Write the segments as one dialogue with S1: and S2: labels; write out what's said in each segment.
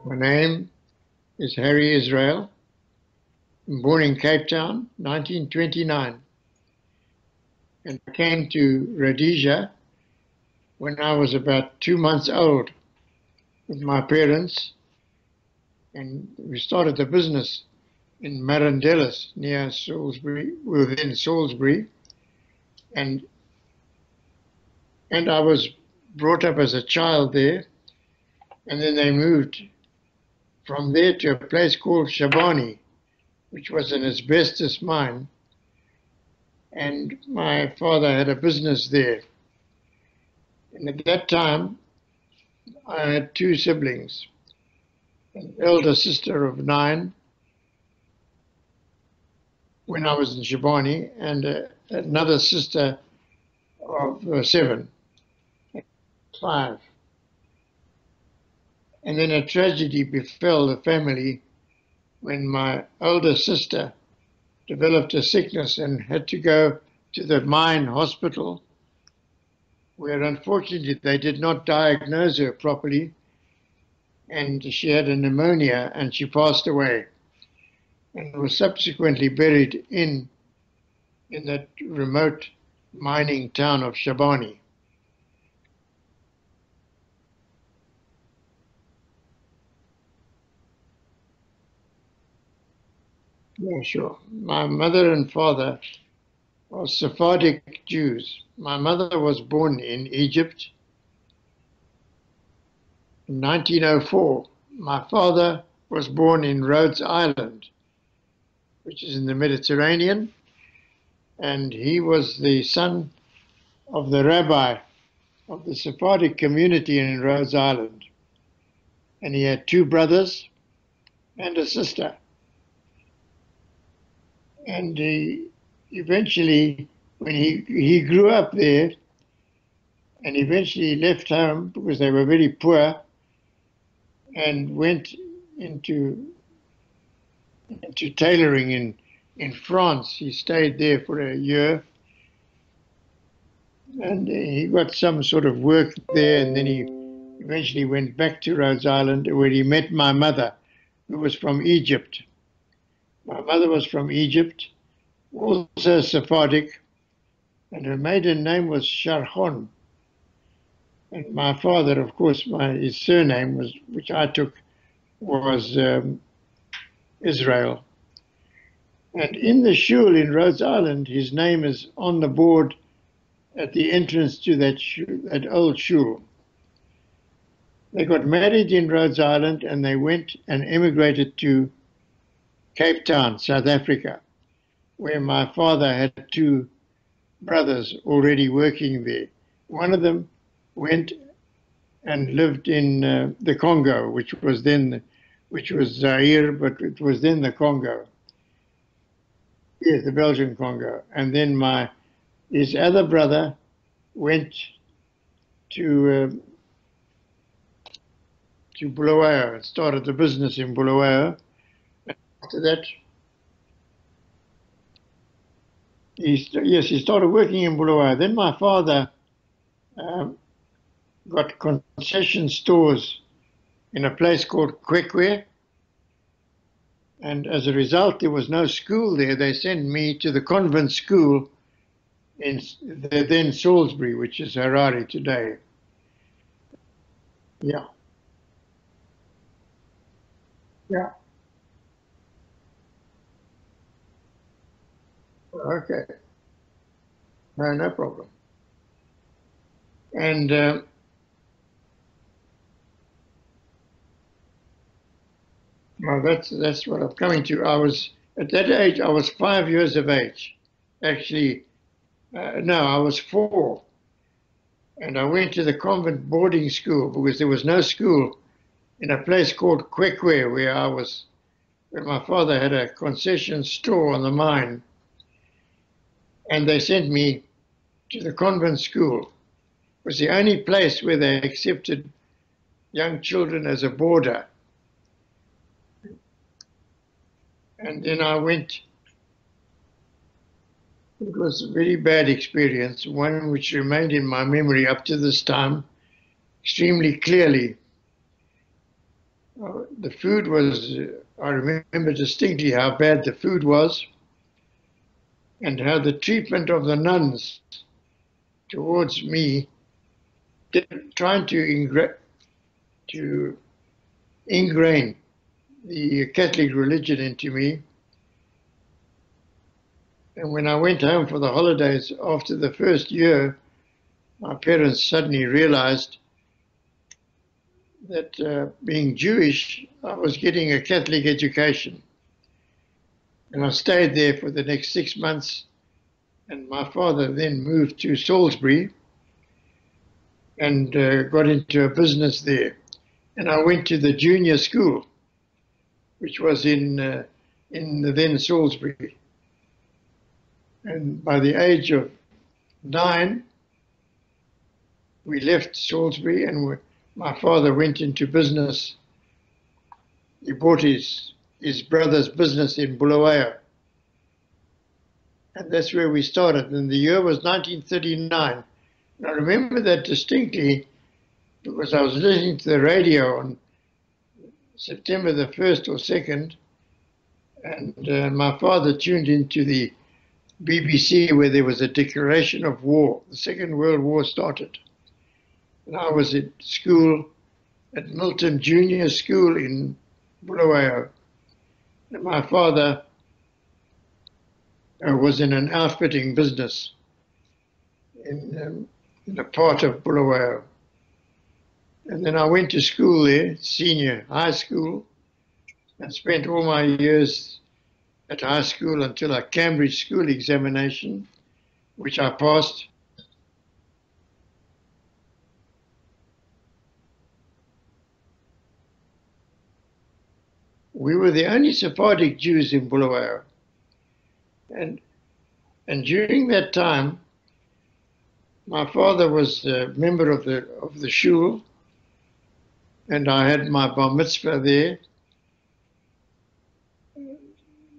S1: My name is Harry Israel. I'm born in Cape Town, 1929, and I came to Rhodesia when I was about 2 months old with my parents, and we started a business in Marandellas near Salisbury, within Salisbury, and I was brought up as a child there, and then they moved from there to a place called Shabani, which was an asbestos mine, and my father had a business there. And at that time, I had two siblings, an elder sister of 9 when I was in Shabani, and another sister of 7, 5. And then a tragedy befell the family when my older sister developed a sickness and had to go to the mine hospital, where unfortunately they did not diagnose her properly, and she had a pneumonia and she passed away and was subsequently buried in that remote mining town of Shabani. Yeah, sure. My mother and father are Sephardic Jews. My mother was born in Egypt in 1904. My father was born in Rhodes Island, which is in the Mediterranean, and he was the son of the rabbi of the Sephardic community in Rhodes Island. And he had 2 brothers and a sister. And eventually, when he grew up there, and eventually left home because they were very poor, and went into tailoring in France. He stayed there for a year, and he got some sort of work there, and then he eventually went back to Rhodes Island, where he met my mother, who was from Egypt. My mother was from Egypt, also Sephardic, and her maiden name was Sharhon. And my father, of course, his surname was, which I took, was Israel. And in the shul in Rhodes Island, his name is on the board at the entrance to that old shul. They got married in Rhodes Island, and they went and emigrated to Cape Town, South Africa, where my father had 2 brothers already working there. One of them went and lived in the Congo, which was Zaire, but it was then the Congo. Yes, the Belgian Congo. And then his other brother went to Bulawayo and started a business in Bulawayo. After that, he started working in Bulawayo. Then my father got concession stores in a place called Kwekwe, and as a result, there was no school there. They sent me to the convent school in then Salisbury, which is Harare today. Yeah. Yeah. Okay. No problem. And well, that's what I'm coming to. At that age, I was 5 years of age. Actually, no, I was 4. And I went to the convent boarding school because there was no school in a place called Kwekwe, where my father had a concession store on the mine. And they sent me to the convent school. It was the only place where they accepted young children as a boarder. And then I went. It was a very bad experience, one which remained in my memory up to this time extremely clearly. The food was, I remember distinctly how bad the food was and how the treatment of the nuns towards me, trying to ingrain the Catholic religion into me. And when I went home for the holidays after the first year, my parents suddenly realized that being Jewish, I was getting a Catholic education. And I stayed there for the next 6 months. And my father then moved to Salisbury and got into a business there. And I went to the junior school, which was in the then Salisbury. And by the age of 9, we left Salisbury and my father went into business. He bought his brother's business in Bulawayo. And that's where we started. And the year was 1939. And I remember that distinctly because I was listening to the radio on September the 1st or 2nd. And my father tuned into the BBC where there was a declaration of war. The Second World War started. And I was at school at Milton Junior School in Bulawayo. And my father was in an outfitting business in a part of Bulawayo. And then I went to school there, senior high school, and spent all my years at high school until a Cambridge school examination, which I passed. We were the only Sephardic Jews in Bulawayo. And during that time, my father was a member of the shul, and I had my bar mitzvah there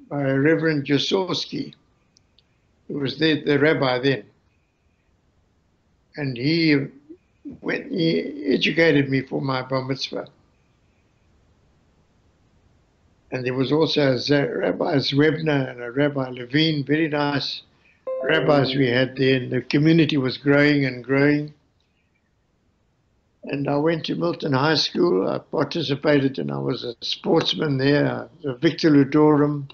S1: by Reverend Jasorski, who was the rabbi then. And he educated me for my bar mitzvah. And there was also a Rabbi Zwebner and a Rabbi Levine, very nice rabbis we had there, and the community was growing and growing. And I went to Milton High School. I participated and I was a sportsman there. I was a Victor Ludorum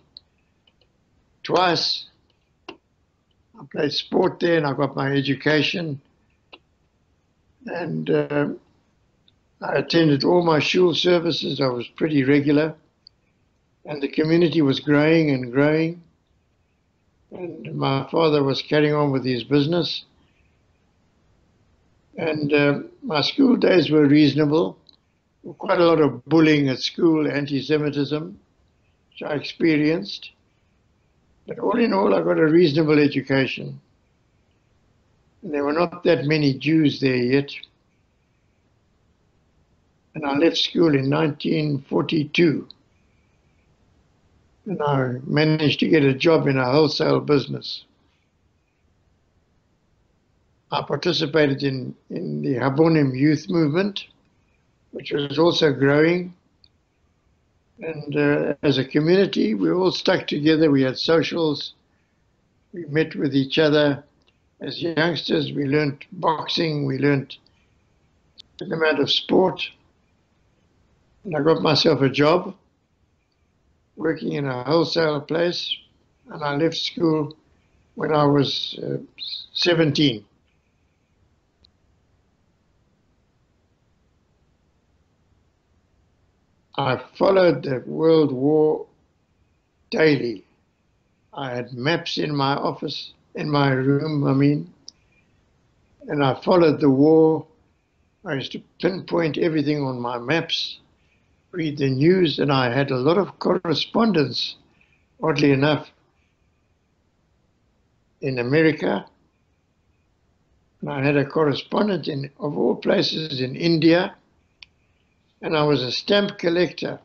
S1: twice. I played sport there and I got my education. And I attended all my shul services. I was pretty regular. And the community was growing and growing. And my father was carrying on with his business. And my school days were reasonable. Quite a lot of bullying at school, anti-Semitism, which I experienced. But all in all, I got a reasonable education. And there were not that many Jews there yet. And I left school in 1942. And I managed to get a job in a wholesale business. I participated in the Habonim youth movement, which was also growing. And as a community, we all stuck together. We had socials. We met with each other. As youngsters, we learned boxing. We learned an amount of sport. And I got myself a job working in a wholesale place, and I left school when I was 17. I followed the World War daily. I had maps in my office, in my room, and I followed the war. I used to pinpoint everything on my maps, read the news, and I had a lot of correspondence, oddly enough, in America. And I had a correspondent of all places in India, and I was a stamp collector.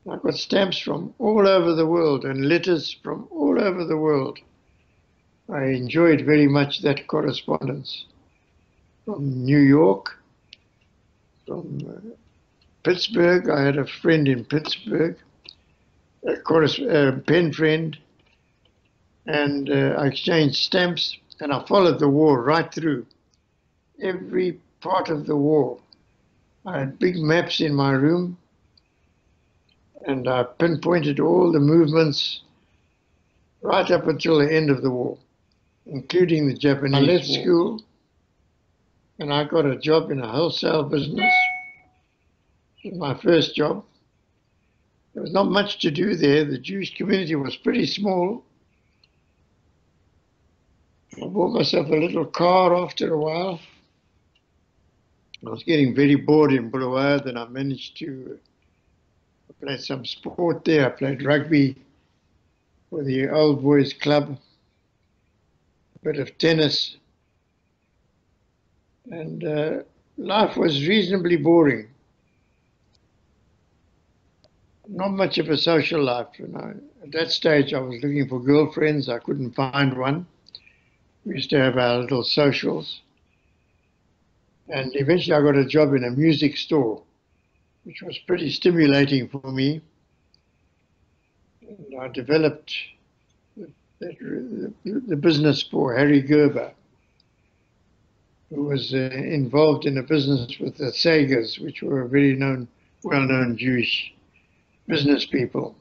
S1: I got stamps from all over the world and letters from all over the world. I enjoyed very much that correspondence from New York, from Pittsburgh, I had a friend in Pittsburgh, a pen friend, and I exchanged stamps, and I followed the war right through, every part of the war. I had big maps in my room, and I pinpointed all the movements right up until the end of the war, including the Japanese. I left school, and I got a job in a wholesale business. It was my first job. There was not much to do there. The Jewish community was pretty small. I bought myself a little car after a while. I was getting very bored in Bulawayo. Then I managed to play some sport there. I played rugby for the Old Boys Club, a bit of tennis, and life was reasonably boring. Not much of a social life. At that stage, I was looking for girlfriends. I couldn't find one. We used to have our little socials. And eventually I got a job in a music store, which was pretty stimulating for me. And I developed the business for Harry Gerber, who was involved in a business with the Sagers, which were very well-known Jewish business people.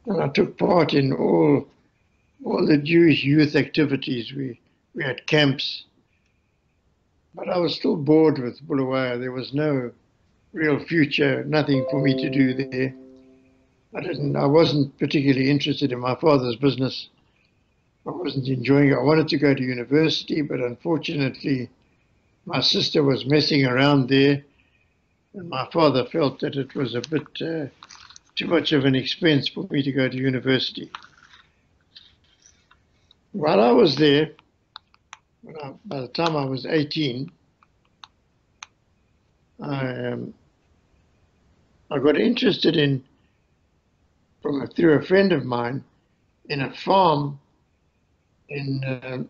S1: And I took part in all the Jewish youth activities. We had camps, but I was still bored with Bulawayo. There was no real future, nothing for me to do there. I wasn't particularly interested in my father's business. I wasn't enjoying it. I wanted to go to university, but unfortunately, my sister was messing around there, and my father felt that it was a bit too much of an expense for me to go to university. While I was there, by the time I was 18, I got interested through a friend of mine in a farm in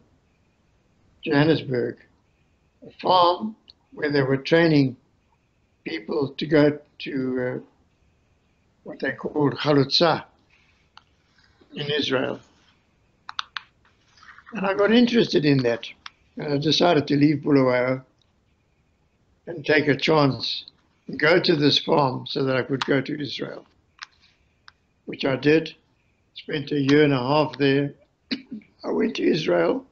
S1: Johannesburg, a farm where they were training people to go to what they called Chalutza in Israel. And I got interested in that. And I decided to leave Bulawayo and take a chance and go to this farm so that I could go to Israel, which I did. Spent a year and a half there. I went to Israel.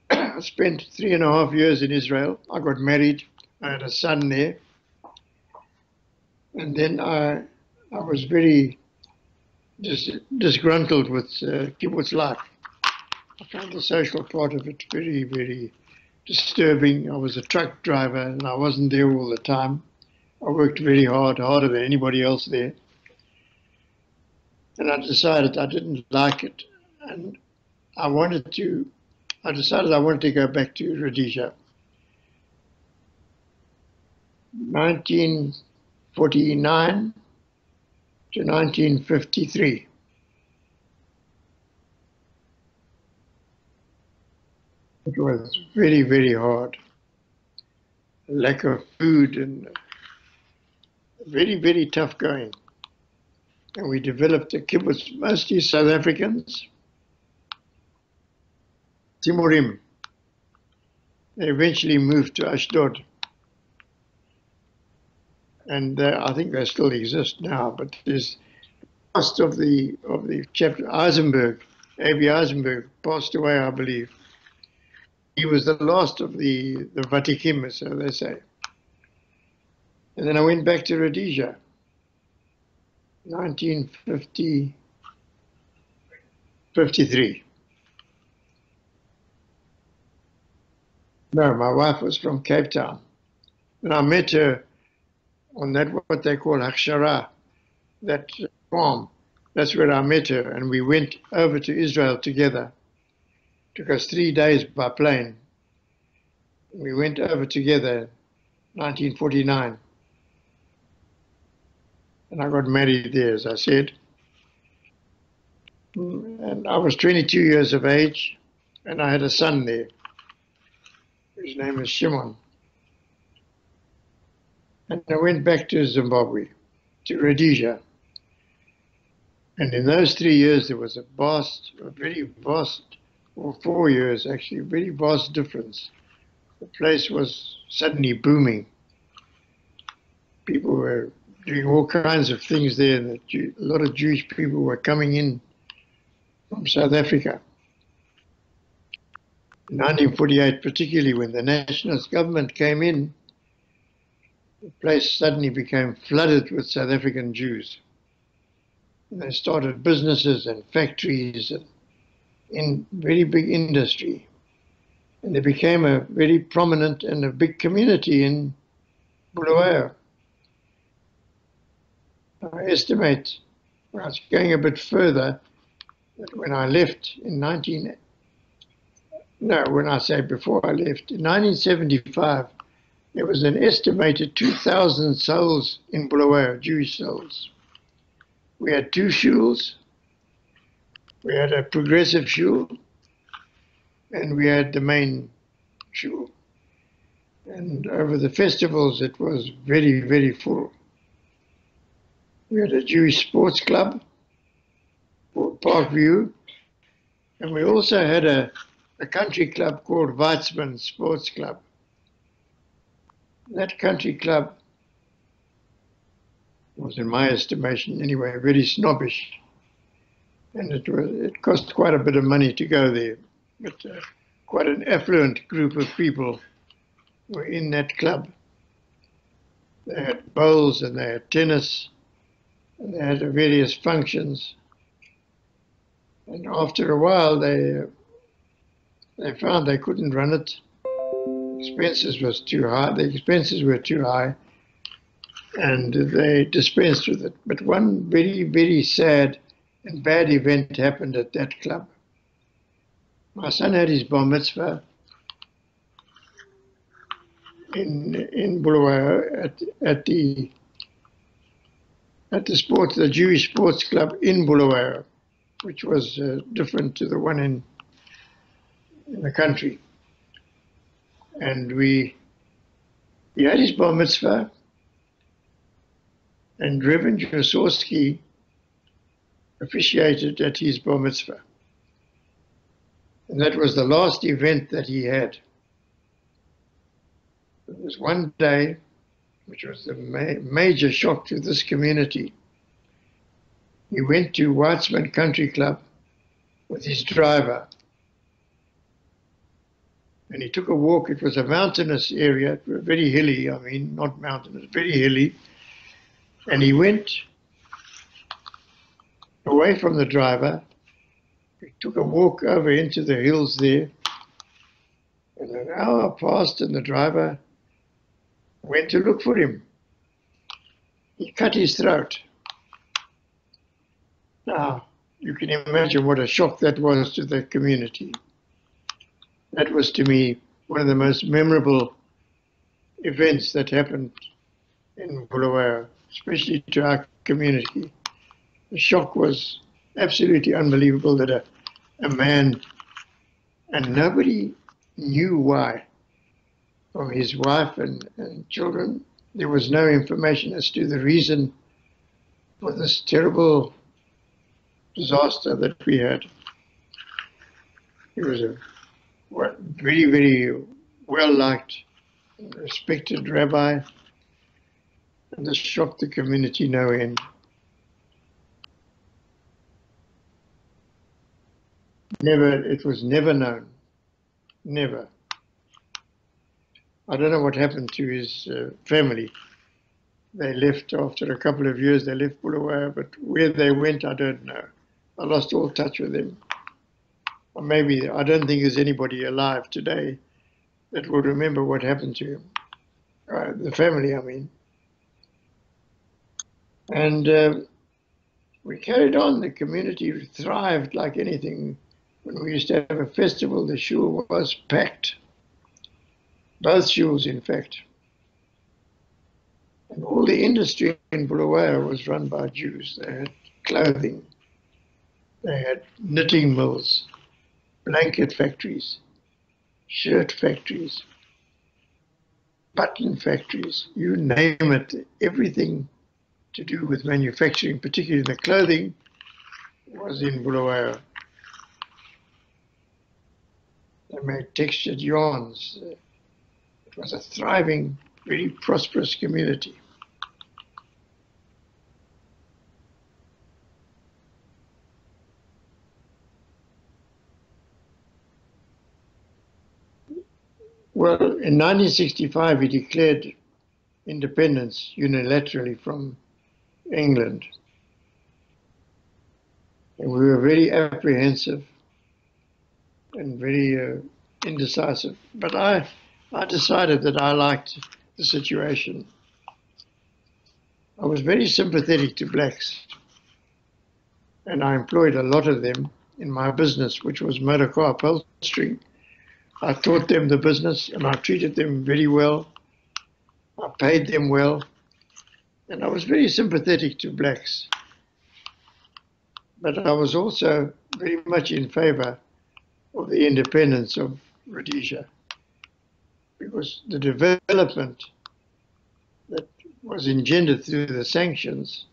S1: I spent 3.5 years in Israel. I got married. I had a son there. And then I was very disgruntled with kibbutz life. I found the social part of it very, very disturbing. I was a truck driver and I wasn't there all the time. I worked very hard, harder than anybody else there. And I decided I didn't like it. And I decided I wanted to go back to Rhodesia. 1949 to 1953. It was very, very hard. Lack of food and very, very tough going. And we developed a kibbutz, mostly South Africans, Timorim. They eventually moved to Ashdod. And I think they still exist now, but there's last of the chapter, Eisenberg, A.B. Eisenberg, passed away, I believe. He was the last of the Vatikim, so they say. And then I went back to Rhodesia, 1953. No, my wife was from Cape Town. And I met her on that, what they call Hakshara, that farm. That's where I met her, and we went over to Israel together. Took us 3 days by plane. We went over together, 1949. And I got married there, as I said. And I was 22 years of age, and I had a son there. His name is Shimon. and I went back to Zimbabwe, to Rhodesia. And in those 3 years, there was a very vast, or 4 years actually, a very vast difference. The place was suddenly booming. People were doing all kinds of things there. And a lot of Jewish people were coming in from South Africa. In 1948, particularly when the nationalist government came in, the place suddenly became flooded with South African Jews. And they started businesses and factories and in very big industry. And they became a very prominent and a big community in Bulawayo. I estimate, when I was going a bit further, that when I left in when I say before I left, in 1975, there was an estimated 2,000 souls in Bulawayo, Jewish souls. We had two shuls. We had a progressive shul, and we had the main shul. And over the festivals, it was very, very full. We had a Jewish sports club called Parkview, and we also had a country club called Weizmann Sports Club. That country club was, in my estimation anyway, very snobbish, and it cost quite a bit of money to go there. But quite an affluent group of people were in that club. They had bowls and they had tennis, and they had various functions. And after a while, they found they couldn't run it. Expenses was too high. The expenses were too high, and they dispensed with it. But one very, very sad and bad event happened at that club. My son had his bar mitzvah in Bulawayo at the Jewish sports club in Bulawayo, which was different to the one in the country. And he had his bar mitzvah, and Reverend Jaworski officiated at his bar mitzvah. And that was the last event that he had. There was one day, which was the major shock to this community. He went to Weizmann Country Club with his driver, and he took a walk. It was a mountainous area, very hilly. I mean, not mountainous, very hilly. And he went away from the driver. He took a walk over into the hills there. And an hour passed, and the driver went to look for him. He cut his throat. Now, you can imagine what a shock that was to the community. That was, to me, one of the most memorable events that happened in Bulawayo, especially to our community. The shock was absolutely unbelievable that a man, and nobody knew why, from his wife and children, there was no information as to the reason for this terrible disaster that we had. He was a very, very well-liked, respected rabbi, and this shocked the community no end. It was never known, never. I don't know what happened to his family. They left after a couple of years, they left Bulawayo, but where they went, I don't know. I lost all touch with them. Or maybe, I don't think there's anybody alive today that will remember what happened to him. The family, I mean. And we carried on. The community thrived like anything. When we used to have a festival, the shul was packed. Both shuls, in fact. And all the industry in Bulawayo was run by Jews. They had clothing. They had knitting mills, blanket factories, shirt factories. button factories, you name it, everything to do with manufacturing, particularly the clothing, was in Bulawayo. They made textured yarns. It was a thriving, very prosperous community. Well, in 1965, he declared independence unilaterally from England. And we were very apprehensive and very indecisive. But I decided that I liked the situation. I was very sympathetic to blacks, and I employed a lot of them in my business, which was motor car upholstery. I taught them the business, and I treated them very well. I paid them well, and I was very sympathetic to blacks. But I was also very much in favor of the independence of Rhodesia, because the development that was engendered through the sanctions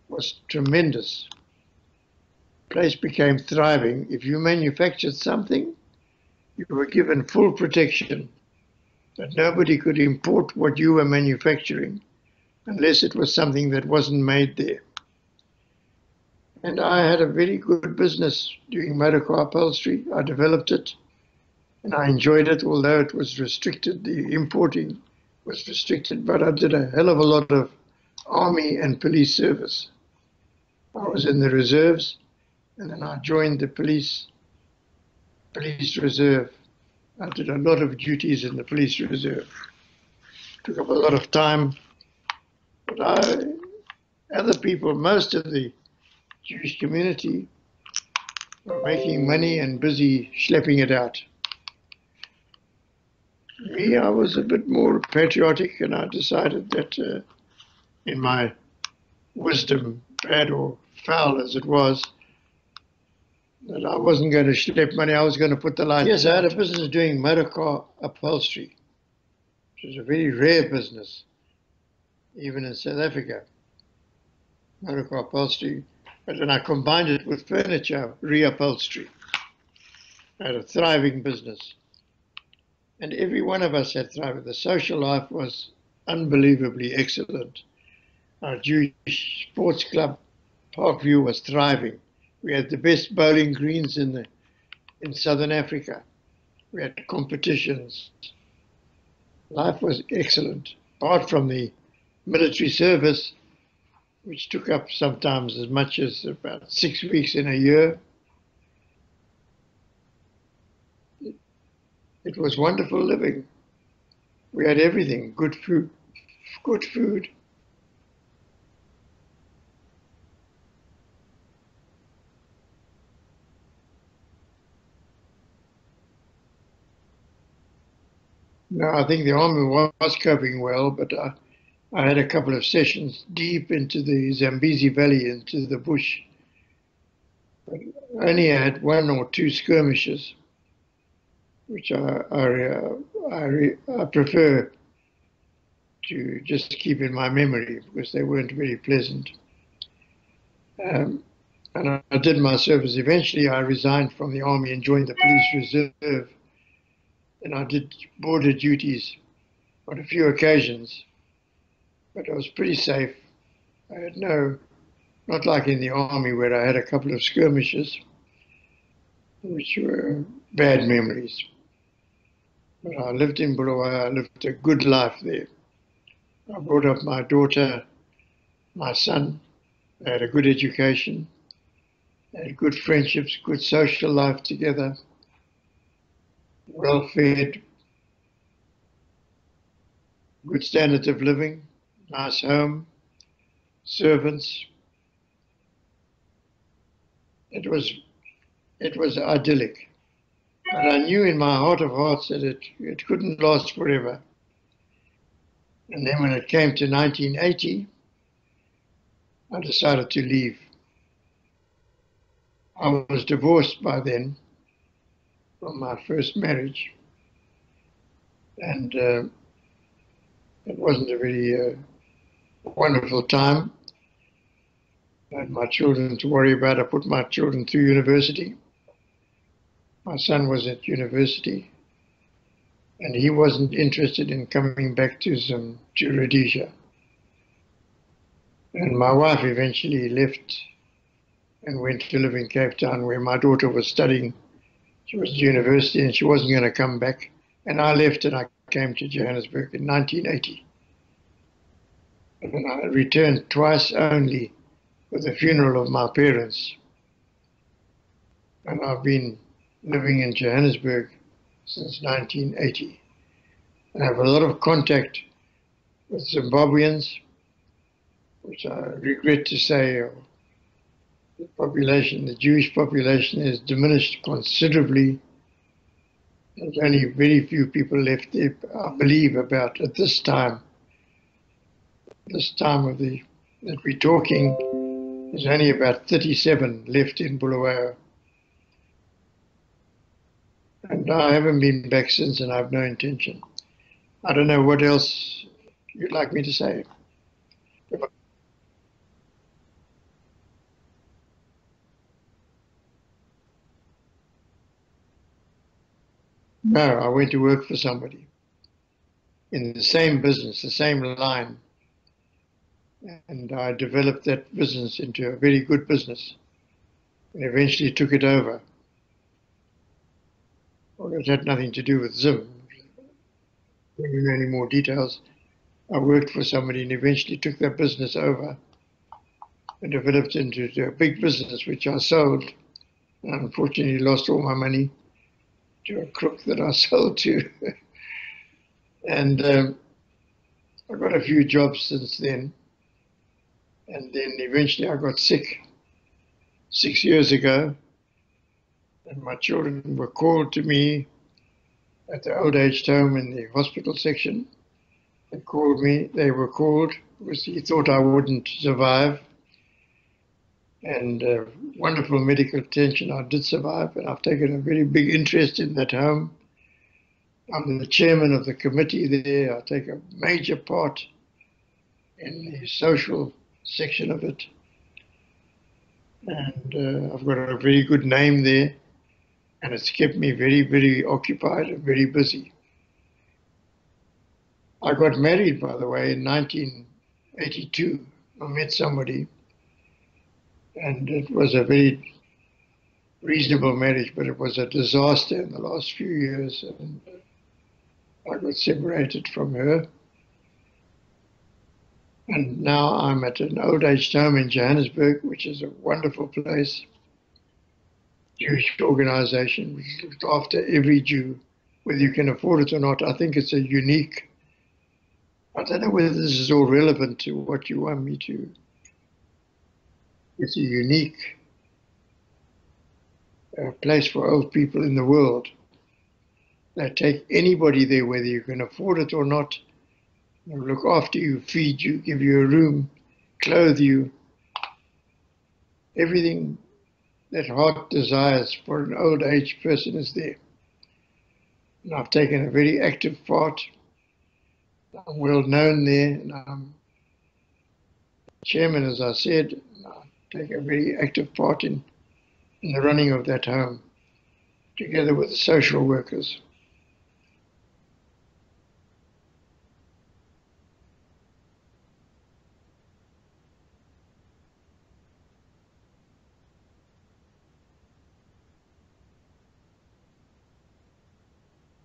S1: was tremendous. The place became thriving. If you manufactured something, you were given full protection, that nobody could import what you were manufacturing unless it was something that wasn't made there. And I had a very good business doing motor car upholstery. I developed it, and I enjoyed it, although it was restricted. The importing was restricted, but I did a hell of a lot of army and police service. I was in the reserves, and then I joined the police reserve. I did a lot of duties in the police reserve. Took up a lot of time, but other people, most of the Jewish community, were making money and busy schlepping it out. Me, I was a bit more patriotic, and I decided that in my wisdom, bad or foul as it was, that I wasn't going to schlep money, I was going to put the light. Yes, I had a business doing motor car upholstery, which was a very rare business, even in South Africa. Motor car upholstery, but then I combined it with furniture reupholstery. I had a thriving business. And every one of us had thriving. The social life was unbelievably excellent. Our Jewish sports club, Parkview, was thriving. We had the best bowling greens in Southern Africa. We had competitions. Life was excellent. Apart from the military service, which took up sometimes as much as about 6 weeks in a year. It was wonderful living. We had everything, good food, good food. No, I think the army was coping well, but I had a couple of sessions deep into the Zambezi Valley, into the bush. But I only had 1 or 2 skirmishes, which I prefer to just keep in my memory because they weren't very pleasant. And I did my service. Eventually, I resigned from the army and joined the police reserve. And I did border duties on a few occasions, but I was pretty safe. I had not like in the army where I had a couple of skirmishes, which were bad memories. But I lived in Bulawayo. I lived a good life there. I brought up my daughter, my son. They had a good education. They had good friendships, good social life together. Well fed, good standard of living, nice home, servants. It was idyllic. But I knew in my heart of hearts that it couldn't last forever. And then when it came to 1980, I decided to leave. I was divorced by then from my first marriage. And It wasn't a very wonderful time. I had my children to worry about. I put my children through university. My son was at university, and he wasn't interested in coming back to Rhodesia. And my wife eventually left and went to live in Cape Town, where my daughter was studying. She was at university, and she wasn't going to come back. And I left, and I came to Johannesburg in 1980. And I returned twice only for the funeral of my parents. And I've been living in Johannesburg since 1980. And I have a lot of contact with Zimbabweans, which I regret to say the population, the Jewish population, has diminished considerably. There's only very few people left there, I believe, about at this time of that we're talking, there's only about 37 left in Bulawayo. And I haven't been back since, and I have no intention. I don't know what else you'd like me to say. No, I went to work for somebody in the same business, the same line. And I developed that business into a very good business and eventually took it over. Well, it had nothing to do with Zim. Don't give me any more details. I worked for somebody and eventually took that business over and developed into a big business, which I sold. And unfortunately, lost all my money to a crook that I sold to. And I got a few jobs since then. And then eventually I got sick 6 years ago. And my children were called to me at the old age home in the hospital section. They called me. They were called because he thought I wouldn't survive. And wonderful medical attention. I did survive, and I've taken a very big interest in that home. I'm the chairman of the committee there. I take a major part in the social section of it. And I've got a very good name there, and it's kept me very, very occupied and very busy. I got married, by the way, in 1982. I met somebody, and it was a very reasonable marriage, but it was a disaster in the last few years, and I got separated from her. And now I'm at an old age home in Johannesburg, which is a wonderful place. Jewish organization which looks after every Jew, whether you can afford it or not. I think it's a unique, I don't know whether this is all relevant to what you want me to. It's a unique place for old people in the world. They take anybody there, whether you can afford it or not. They look after you, feed you, give you a room, clothe you, everything that heart desires for an old age person is there. And I've taken a very active part. I'm well known there, and I'm chairman, as I said. I take a very active part in the running of that home, together with the social workers.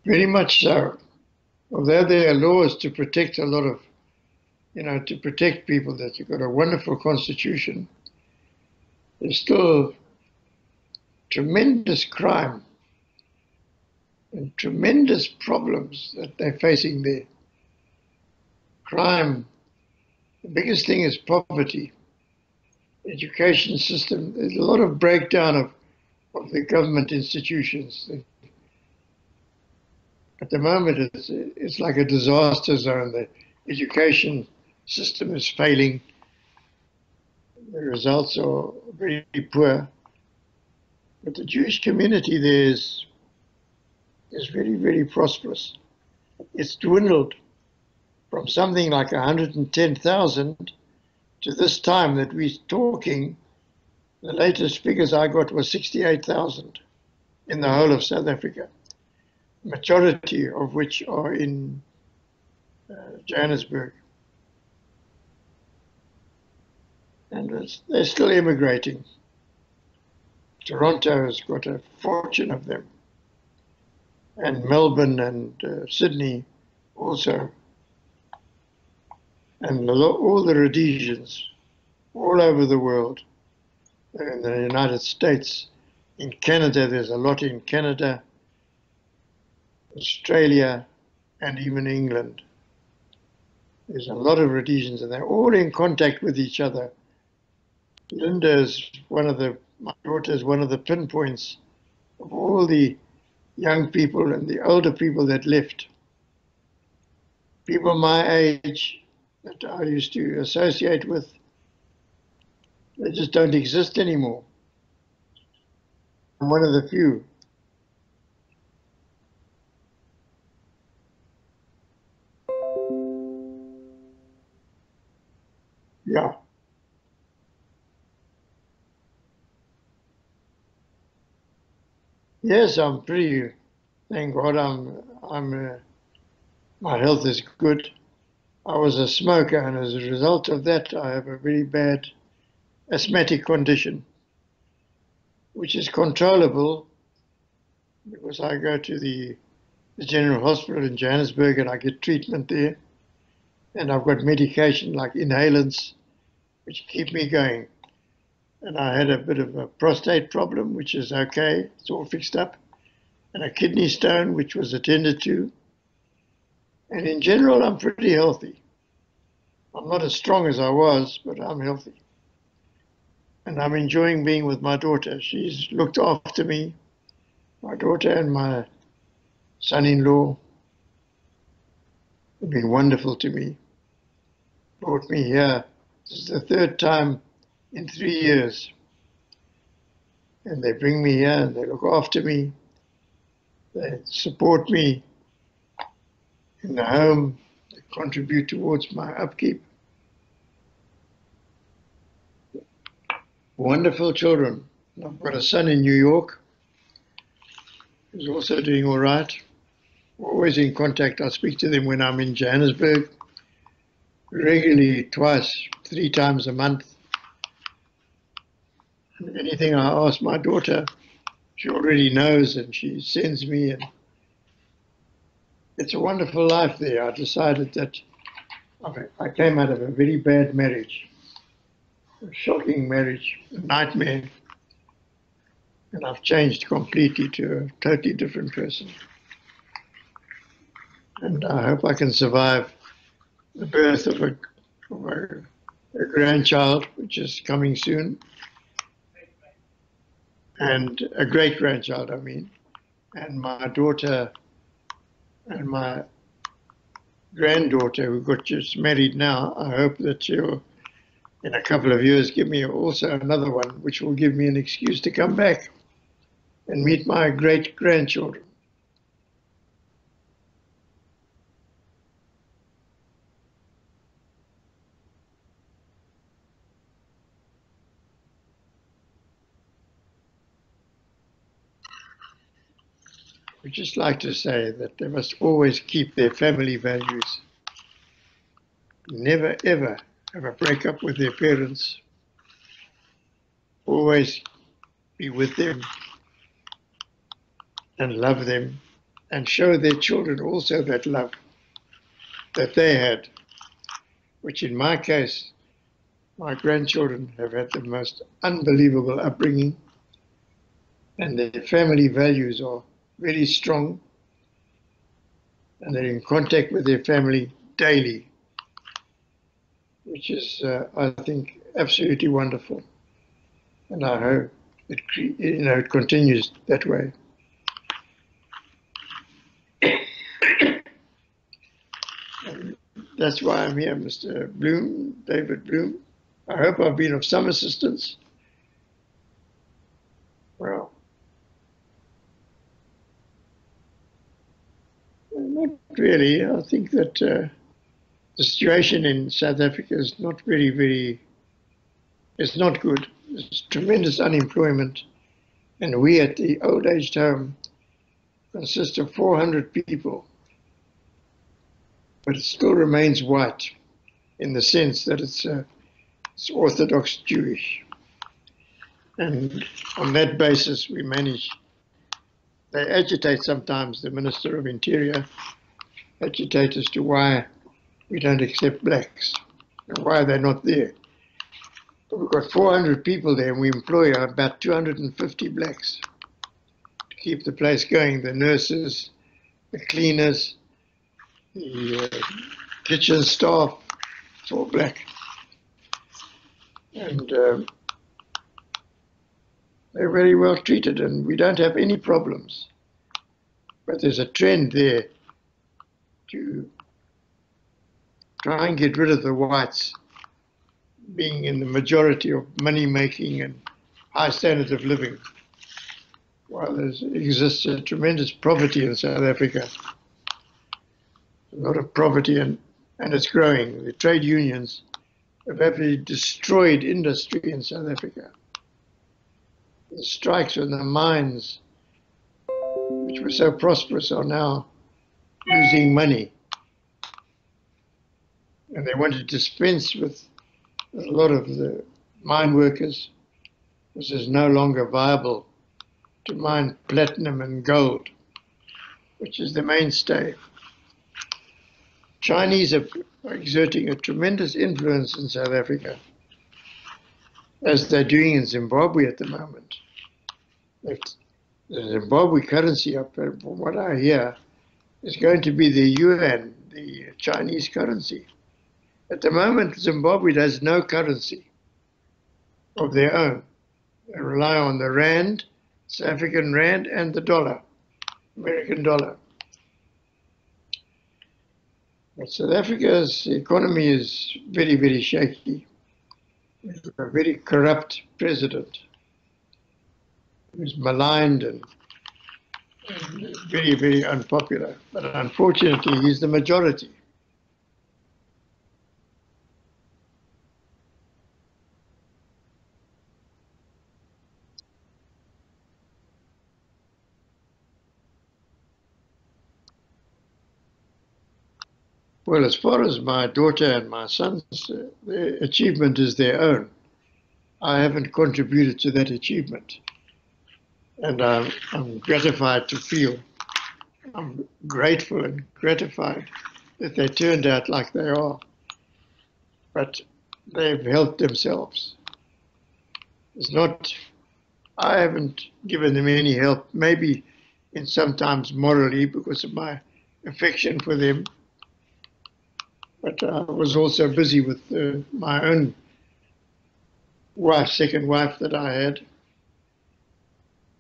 S1: Very much so. Although there are laws to protect a lot of, to protect people, that you've got a wonderful constitution, there's still tremendous crime and tremendous problems that they're facing there. Crime, the biggest thing is poverty. Education system, there's a lot of breakdown of the government institutions. At the moment, it's like a disaster zone. The education system is failing. The results are very poor. But the Jewish community there is very, very prosperous. It's dwindled from something like 110,000 to this time that we're talking, the latest figures I got was 68,000 in the whole of South Africa, majority of which are in Johannesburg. And they're still immigrating. Toronto has got a fortune of them, and Melbourne and Sydney also, and all the Rhodesians all over the world, in the United States. In Canada, there's a lot in Canada, Australia, and even England. There's a lot of Rhodesians, and they're all in contact with each other. Linda is my daughter is one of the pinpoints of all the young people and the older people that left. People my age that I used to associate with, they just don't exist anymore. I'm one of the few. Yeah. Yes, I'm pretty. Thank God, my health is good. I was a smoker, and as a result of that, I have a very bad asthmatic condition, which is controllable because I go to the General Hospital in Johannesburg and I get treatment there. And I've got medication like inhalants, which keep me going. And I had a bit of a prostate problem, which is okay, it's all fixed up, and a kidney stone, which was attended to. And in general, I'm pretty healthy. I'm not as strong as I was, but I'm healthy. And I'm enjoying being with my daughter. She's looked after me, my daughter and my son-in-law have been wonderful to me. Brought me here. This is the third time in 3 years. And they bring me here and they look after me. They support me in the home. They contribute towards my upkeep. Wonderful children. I've got a son in New York who's also doing all right. We're always in contact. I speak to them when I'm in Johannesburg, regularly, twice, 3 times a month. And anything I ask my daughter, she already knows and she sends me. And it's a wonderful life there. I decided that I came out of a very bad marriage, a shocking marriage, a nightmare. And I've changed completely to a totally different person. And I hope I can survive the birth of a grandchild, which is coming soon, and a great grandchild, I mean. And my daughter and my granddaughter, who got just married now, I hope that she'll, in a couple of years, give me also another one, which will give me an excuse to come back and meet my great grandchildren. I would just like to say that they must always keep their family values. Never ever have a breakup with their parents. Always be with them and love them and show their children also that love that they had, which in my case, my grandchildren have had the most unbelievable upbringing, and their family values are very strong, and they're in contact with their family daily, which is, I think, absolutely wonderful. And I hope it continues that way. That's why I'm here, Mr. Bloom, David Bloom. I hope I've been of some assistance. Well, not really. I think that the situation in South Africa is not it's not good. There's tremendous unemployment. And we at the old aged home consist of 400 people, but it still remains white in the sense that it's Orthodox Jewish. And on that basis, we manage. They agitate sometimes, the Minister of Interior agitate as to why we don't accept blacks and why they're not there. But we've got 400 people there and we employ about 250 blacks to keep the place going. The nurses, the cleaners, the kitchen staff, it's all black. And they're very well treated and we don't have any problems. But there's a trend there to try and get rid of the whites being in the majority of money making and high standards of living, while there exists a tremendous poverty in South Africa. A lot of poverty and it's growing. The trade unions have actually destroyed industry in South Africa. The strikes in the mines, which were so prosperous, are now losing money. And they want to dispense with a lot of the mine workers, because it's no longer viable to mine platinum and gold, which is the mainstay. Chinese are exerting a tremendous influence in South Africa, as they're doing in Zimbabwe at the moment. The Zimbabwe currency, from what I hear, is going to be the yuan, the Chinese currency. At the moment, Zimbabwe has no currency of their own. They rely on the rand, South African rand, and the dollar, American dollar. But South Africa's economy is very, very shaky. We have a very corrupt president who's maligned and very, very unpopular. But unfortunately, he's the majority. Well, as far as my daughter and my sons, their achievement is their own. I haven't contributed to that achievement. And I'm gratified to feel, I'm grateful and gratified that they turned out like they are. But they've helped themselves. It's not, I haven't given them any help, maybe in sometimes morally because of my affection for them. But I was also busy with my own wife, second wife that I had.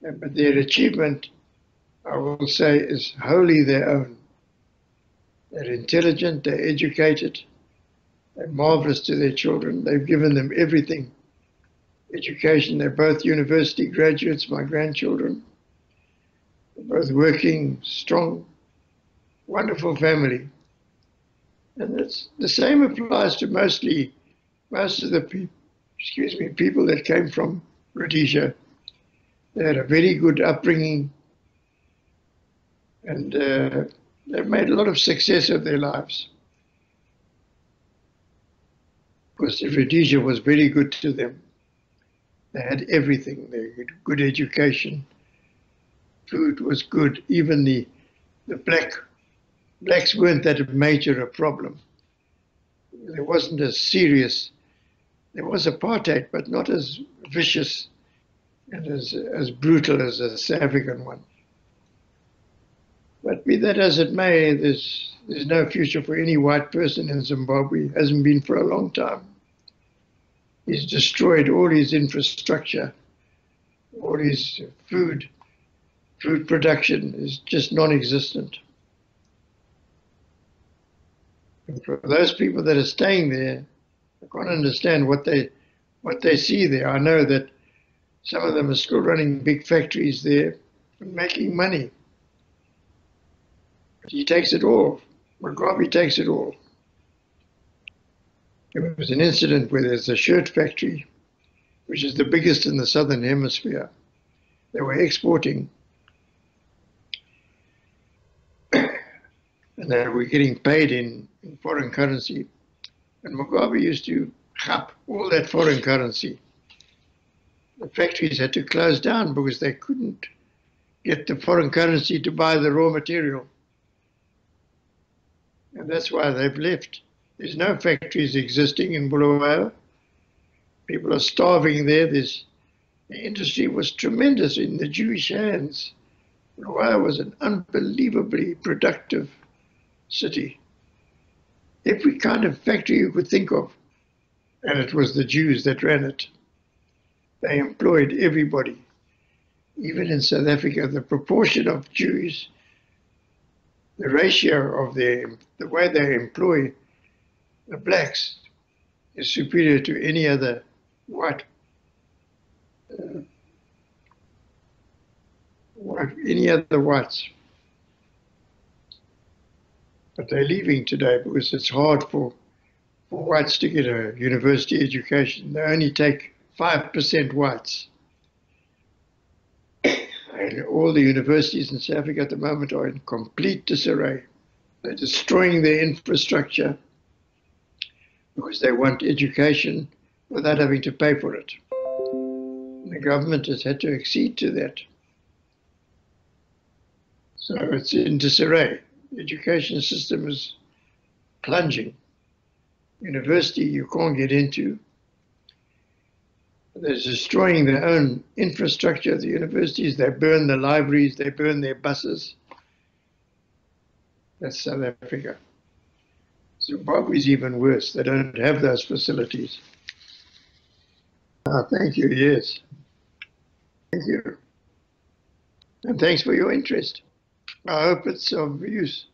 S1: But their achievement, I will say, is wholly their own. They're intelligent, they're educated, they're marvelous to their children. They've given them everything. Education, they're both university graduates, my grandchildren. They're both working, strong, wonderful family. And it's, the same applies to most of the people that came from Rhodesia. They had a very good upbringing and they've made a lot of success of their lives. Because Rhodesia was very good to them. They had everything. They had good education. Food was good. Even the blacks weren't that major a problem. There wasn't as serious. There was apartheid, but not as vicious and as brutal as the South African one. But be that as it may, there's no future for any white person in Zimbabwe. Hasn't been for a long time. He's destroyed all his infrastructure, all his food production is just non-existent. And for those people that are staying there, I can't understand what they see there. I know that some of them are still running big factories there and making money. But he takes it all. Mugabe takes it all. There was an incident where there's a shirt factory, which is the biggest in the southern hemisphere. They were exporting, and they were getting paid in foreign currency. And Mugabe used to chap all that foreign currency. The factories had to close down because they couldn't get the foreign currency to buy the raw material. And that's why they've left. There's no factories existing in Bulawayo. People are starving there. The industry was tremendous in the Jewish hands. Bulawayo was an unbelievably productive city. Every kind of factory you could think of, and it was the Jews that ran it. They employed everybody. Even in South Africa, the proportion of Jews, the ratio of the way they employ the blacks is superior to any other white, any other whites. But they're leaving today because it's hard for whites to get a university education. They only take 5% whites. And all the universities in South Africa at the moment are in complete disarray. They're destroying their infrastructure because they want education without having to pay for it. And the government has had to accede to that. So it's in disarray. The education system is plunging. University you can't get into. They're destroying their own infrastructure, the universities. They burn the libraries, they burn their buses. That's South Africa. Zimbabwe is even worse. They don't have those facilities. Thank you, yes. Thank you. And thanks for your interest. I hope it's of use.